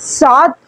7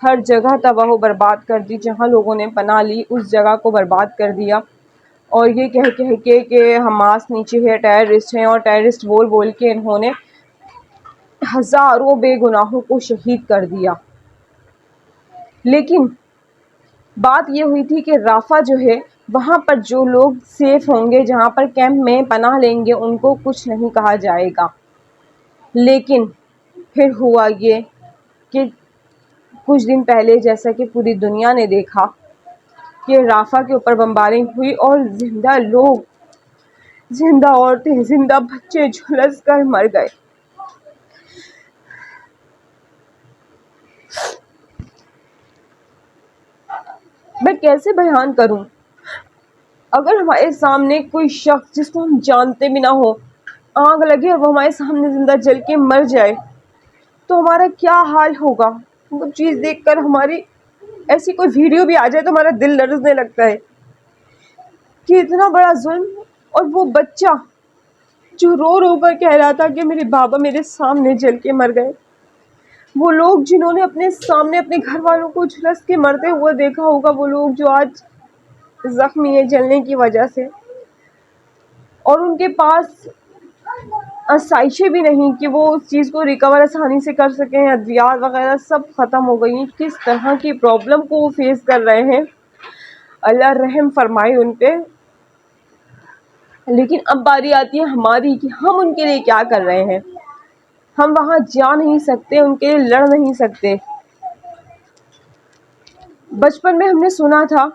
ہر جگہ تباہ و برباد کر دی، جہاں لوگوں نے پناہ لی اس جگہ کو برباد کر دیا، اور یہ کہہ کے کہ حماس نیچے ہے، ٹیررسٹ ہیں، اور ٹیررسٹ بول بول کے انہوں نے ہزاروں بے گناہوں کو شہید کر دیا۔ لیکن بات یہ ہوئی تھی کہ رافع جو ہے وہاں پر جو لوگ سیف ہوں گے، جہاں پر کیمپ میں پناہ لیں گے، ان کو کچھ نہیں کہا جائے گا۔ لیکن پھر ہوا یہ کہ کچھ دن پہلے جیسا کہ پوری دنیا نے دیکھا کہ رافع کے اوپر بمبارنگ ہوئی اور زندہ لوگ، زندہ عورتیں، زندہ بچے جھلس کر مر گئے۔ میں کیسے بیان کروں؟ اگر ہمارے سامنے کوئی شخص جس کو ہم جانتے بھی نہ ہو آگ لگے اور وہ ہمارے سامنے زندہ جل کے مر جائے تو ہمارا کیا حال ہوگا؟ وہ چیز دیکھ کر ہماری ایسی کوئی ویڈیو بھی آ جائے تو ہمارا دل لرزنے لگتا ہے کہ اتنا بڑا ظلم۔ اور وہ بچہ جو رو رو کر کہہ رہا تھا کہ میرے بابا میرے سامنے جل کے مر گئے، وہ لوگ جنہوں نے اپنے سامنے اپنے گھر والوں کو جھلس کے مرتے ہوئے دیکھا ہوگا، وہ لوگ جو آج زخمی ہے جلنے کی وجہ سے، اور ان کے پاس آسائشیں بھی نہیں کہ وہ اس چیز کو ریکور آسانی سے کر سکیں، ادویات وغیرہ سب ختم ہو گئی، کس طرح کی پرابلم کو وہ فیس کر رہے ہیں، اللہ رحم فرمائے ان پہ۔ لیکن اب باری آتی ہے ہماری کہ ہم ان کے لیے کیا کر رہے ہیں۔ ہم وہاں جا نہیں سکتے، ان کے لیے لڑ نہیں سکتے۔ بچپن میں ہم نے سنا تھا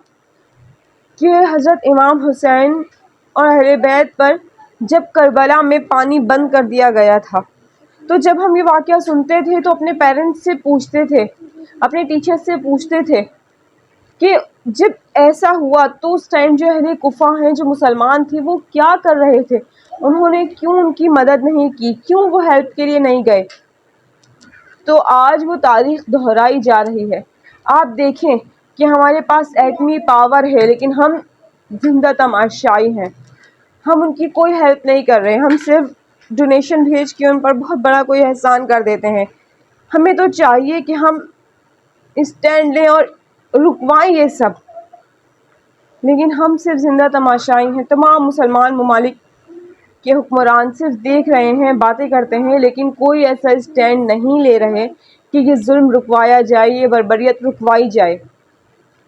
کہ حضرت امام حسین اور اہل بیت پر جب کربلا میں پانی بند کر دیا گیا تھا، تو جب ہم یہ واقعہ سنتے تھے تو اپنے پیرنٹس سے پوچھتے تھے، اپنے ٹیچر سے پوچھتے تھے کہ جب ایسا ہوا تو اس ٹائم جو اہل کوفہ ہیں، جو مسلمان تھے، وہ کیا کر رہے تھے؟ انہوں نے کیوں ان کی مدد نہیں کی؟ کیوں وہ ہیلپ کے لیے نہیں گئے؟ تو آج وہ تاریخ دہرائی جا رہی ہے۔ آپ دیکھیں کہ ہمارے پاس ایٹمی پاور ہے لیکن ہم زندہ تماشائی ہیں، ہم ان کی کوئی ہیلپ نہیں کر رہے، ہم صرف ڈونیشن بھیج کے ان پر بہت بڑا کوئی احسان کر دیتے ہیں۔ ہمیں تو چاہیے کہ ہم اسٹینڈ لیں اور رکوائیں یہ سب، لیکن ہم صرف زندہ تماشائی ہیں۔ تمام مسلمان ممالک کے حکمران صرف دیکھ رہے ہیں، باتیں کرتے ہیں، لیکن کوئی ایسا اسٹینڈ نہیں لے رہے کہ یہ ظلم رکوایا جائے، یہ بربریت رکوائی جائے۔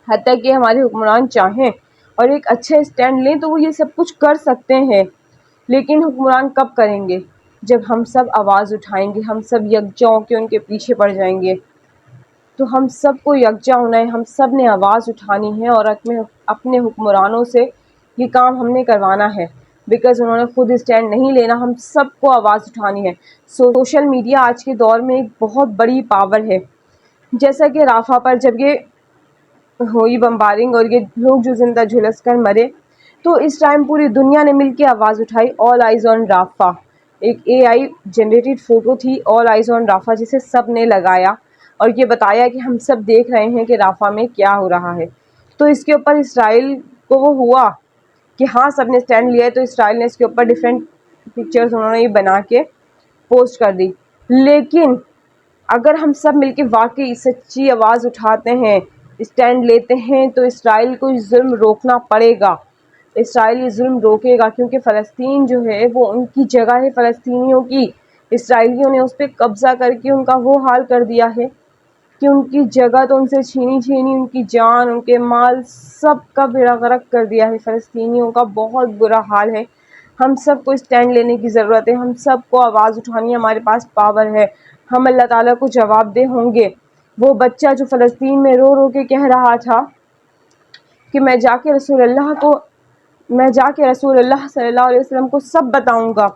حتیٰ کہ ہمارے حکمران چاہیں اور ایک اچھا اسٹینڈ لیں تو وہ یہ سب کچھ کر سکتے ہیں، لیکن حکمران کب کریں گے؟ جب ہم سب آواز اٹھائیں گے، ہم سب یکجا ہو کے ان کے پیچھے پڑ جائیں گے۔ تو ہم سب کو یکجا ہونا ہے، ہم سب نے آواز اٹھانی ہے اور اپنے حکمرانوں سے یہ کام ہم نے کروانا ہے، بیکاز انہوں نے خود اسٹینڈ نہیں لینا، ہم سب کو آواز اٹھانی ہے۔ سوشل میڈیا آج کے دور میں ایک بہت بڑی پاور ہے۔ جیسا کہ رافع پر جب یہ ہوئی بمبارنگ اور یہ لوگ جو زندہ جھلس کر مرے، تو اس ٹائم پوری دنیا نے مل کے آواز اٹھائی، آل آئیز آن رافع۔ ایک اے آئی جنریٹڈ فوٹو تھی، آل آئیز آن رافع، جسے سب نے لگایا اور یہ بتایا کہ ہم سب دیکھ رہے ہیں کہ رافع میں کیا ہو رہا ہے۔ تو اس کے اوپر اسرائیل کو وہ ہوا کہ ہاں سب نے اسٹینڈ لیا ہے، تو اسرائیل نے اس کے اوپر ڈفرینٹ پکچرز انہوں نے یہ بنا کے پوسٹ کر دی۔ لیکن اگر ہم سب مل کے واقعی سچی آواز اٹھاتے ہیں، اسٹینڈ لیتے ہیں، تو اسرائیل کو ظلم روکنا پڑے گا۔ اسرائیل یہ ظلم روکے گا، کیونکہ فلسطین جو ہے وہ ان کی جگہ ہے، فلسطینیوں کی۔ اسرائیلیوں نے اس پہ قبضہ کر کے ان کا وہ حال کر دیا ہے کہ ان کی جگہ تو ان سے چھینی، ان کی جان، ان کے مال سب کا بیڑا غرق کر دیا ہے۔ فلسطینیوں کا بہت برا حال ہے۔ ہم سب کو اسٹینڈ لینے کی ضرورت ہے، ہم سب کو آواز اٹھانی ہے، ہمارے پاس پاور ہے، ہم اللہ تعالیٰ کو جواب دہ ہوں گے۔ وہ بچہ جو فلسطین میں رو رو کے کہہ رہا تھا کہ میں جا کے رسول اللہ صلی اللہ علیہ وسلم کو سب بتاؤں گا،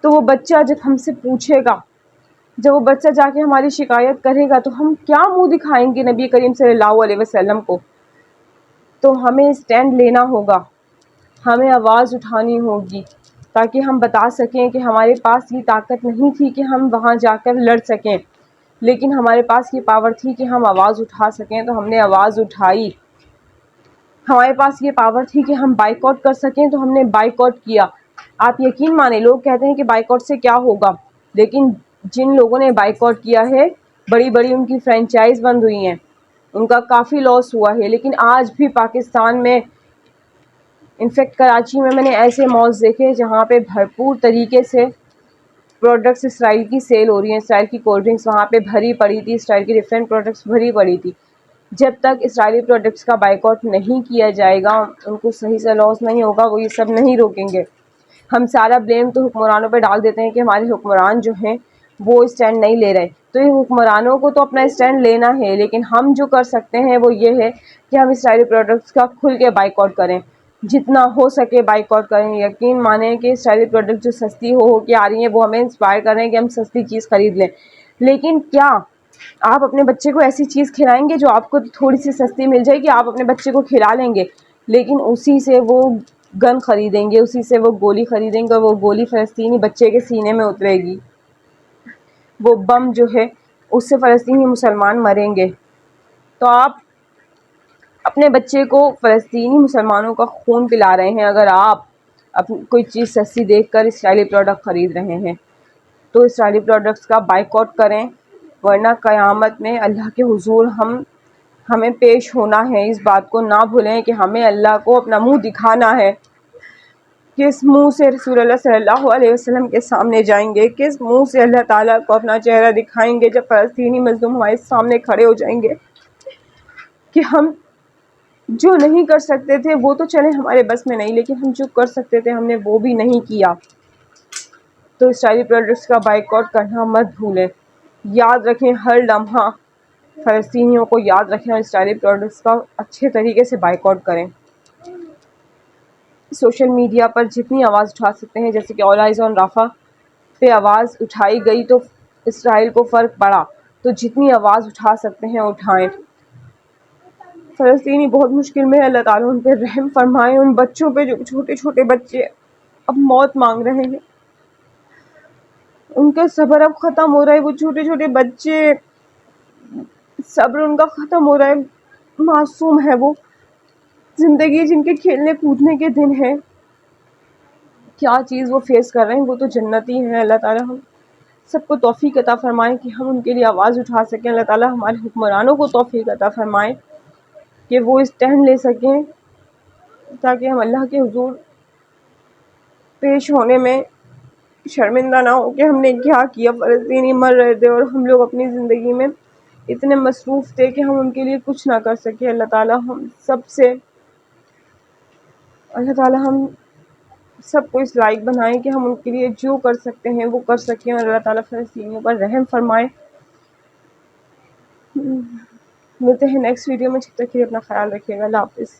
تو وہ بچہ جب ہم سے پوچھے گا، جب وہ بچہ جا کے ہماری شکایت کرے گا، تو ہم کیا منہ دکھائیں گے نبی کریم صلی اللہ علیہ وسلم کو؟ تو ہمیں اسٹینڈ لینا ہوگا، ہمیں آواز اٹھانی ہوگی، تاکہ ہم بتا سکیں کہ ہمارے پاس یہ طاقت نہیں تھی کہ ہم وہاں جا کر لڑ سکیں، لیکن ہمارے پاس یہ پاور تھی کہ ہم آواز اٹھا سکیں، تو ہم نے آواز اٹھائی۔ ہمارے پاس یہ پاور تھی کہ ہم بائیک آؤٹ کر سکیں، تو ہم نے بائیک آؤٹ کیا۔ آپ یقین مانیں، لوگ کہتے ہیں کہ بائیک آؤٹ سے کیا ہوگا، لیکن جن لوگوں نے بائیک آؤٹ کیا ہے، بڑی بڑی ان کی فرینچائز بند ہوئی ہیں، ان کا کافی لاس ہوا ہے، لیکن آج بھی پاکستان میں انفیکٹ کراچی میں نے ایسے مالز دیکھے جہاں پہ بھرپور طریقے سے پروڈکٹس اسرائیل کی سیل ہو رہی ہیں. اسرائیل کی کولڈ ڈرنکس وہاں پہ بھری پڑی تھی، اسرائیل کی ڈفرینٹ پروڈکٹس بھری پڑی تھی. جب تک اسرائیلی پروڈکٹس کا بائیکاٹ نہیں کیا جائے گا، ان کو صحیح سے لاس نہیں ہوگا، وہ یہ سب نہیں روکیں گے. ہم سارا بلیم تو حکمرانوں پہ ڈال دیتے ہیں کہ ہمارے حکمران جو ہیں وہ اسٹینڈ نہیں لے رہے. تو یہ حکمرانوں کو تو اپنا اسٹینڈ لینا ہے، لیکن ہم جو کر سکتے ہیں وہ یہ ہے کہ ہم اسرائیلی پروڈکٹس کا کھل کے بائیکاٹ کریں، جتنا ہو سکے بائیکاٹ کریں. یقین مانیں کہ اسرائیلی پروڈکٹ جو سستی ہو کے آ رہی ہیں وہ ہمیں انسپائر کر رہے ہیں کہ ہم سستی چیز خرید لیں. لیکن کیا آپ اپنے بچے کو ایسی چیز کھلائیں گے جو آپ کو تھوڑی سی سستی مل جائے گی؟ آپ اپنے بچے کو کھلا لیں گے، لیکن اسی سے وہ گن خریدیں گے، اسی سے وہ گولی خریدیں گے، اور وہ گولی فلسطینی بچے کے سینے میں اترے گی. وہ بم جو ہے اس سے فلسطینی مسلمان مریں گے. تو آپ اپنے بچے کو فلسطینی مسلمانوں کا خون پلا رہے ہیں اگر آپ کوئی چیز سستی دیکھ کر اسرائیلی پروڈکٹ خرید رہے ہیں. تو اسرائیلی پروڈکٹس کا بائیکاٹ کریں، ورنہ قیامت میں اللہ کے حضور ہمیں پیش ہونا ہے. اس بات کو نہ بھولیں کہ ہمیں اللہ کو اپنا منہ دکھانا ہے. کس منہ سے رسول اللہ صلی اللہ علیہ وسلم کے سامنے جائیں گے؟ کس منہ سے اللہ تعالیٰ کو اپنا چہرہ دکھائیں گے جب فلسطینی مظلوم ہمارے سامنے کھڑے ہو جائیں گے؟ کہ ہم جو نہیں کر سکتے تھے وہ تو چلے ہمارے بس میں نہیں، لیکن ہم جو کر سکتے تھے ہم نے وہ بھی نہیں کیا. تو اسرائیلی پروڈکٹس کا بائیکاٹ کرنا مت بھولیں. یاد رکھیں، ہر لمحہ فلسطینیوں کو یاد رکھیں اور اسرائیلی پروڈکٹس کا اچھے طریقے سے بائیکاٹ کریں. سوشل میڈیا پر جتنی آواز اٹھا سکتے ہیں، جیسے کہ آل آئیز آن رفح پہ آواز اٹھائی گئی تو اسرائیل کو فرق پڑا، تو جتنی آواز اٹھا سکتے ہیں اٹھائیں. فلسطینی بہت مشکل میں ہے، اللہ تعالیٰ ان پہ رحم فرمائے. ان بچوں پہ جو چھوٹے چھوٹے بچے اب موت مانگ رہے ہیں، ان کا صبر اب ختم ہو رہا ہے. وہ چھوٹے چھوٹے بچے صبر ان کا ختم ہو رہا ہے. معصوم ہے وہ، زندگی جن کے کھیلنے کودنے کے دن ہیں، کیا چیز وہ فیس کر رہے ہیں، وہ تو جنتی ہیں. اللہ تعالیٰ ہم سب کو توفیق عطا فرمائیں کہ ہم ان کے لیے آواز اٹھا سکیں. اللہ تعالیٰ ہمارے حکمرانوں کو توفیق عطا فرمائیں کہ وہ اسٹینڈ لے سکیں، تاکہ ہم اللہ کے حضور پیش ہونے میں شرمندہ نہ ہو کہ ہم نے کیا کیا. فلسطینی مر رہے تھے اور ہم لوگ اپنی زندگی میں اتنے مصروف تھے کہ ہم ان کے لیے کچھ نہ کر سکے. اللہ تعالیٰ ہم سب کو اس لائق بنائیں کہ ہم ان کے لیے جو کر سکتے ہیں وہ کر سکیں، اور اللہ تعالیٰ فلسطینیوں پر رحم فرمائے. ملتے ہیں نیکسٹ ویڈیو میں، جب تک کے لیے اپنا خیال رکھیے گا. اللہ حافظ.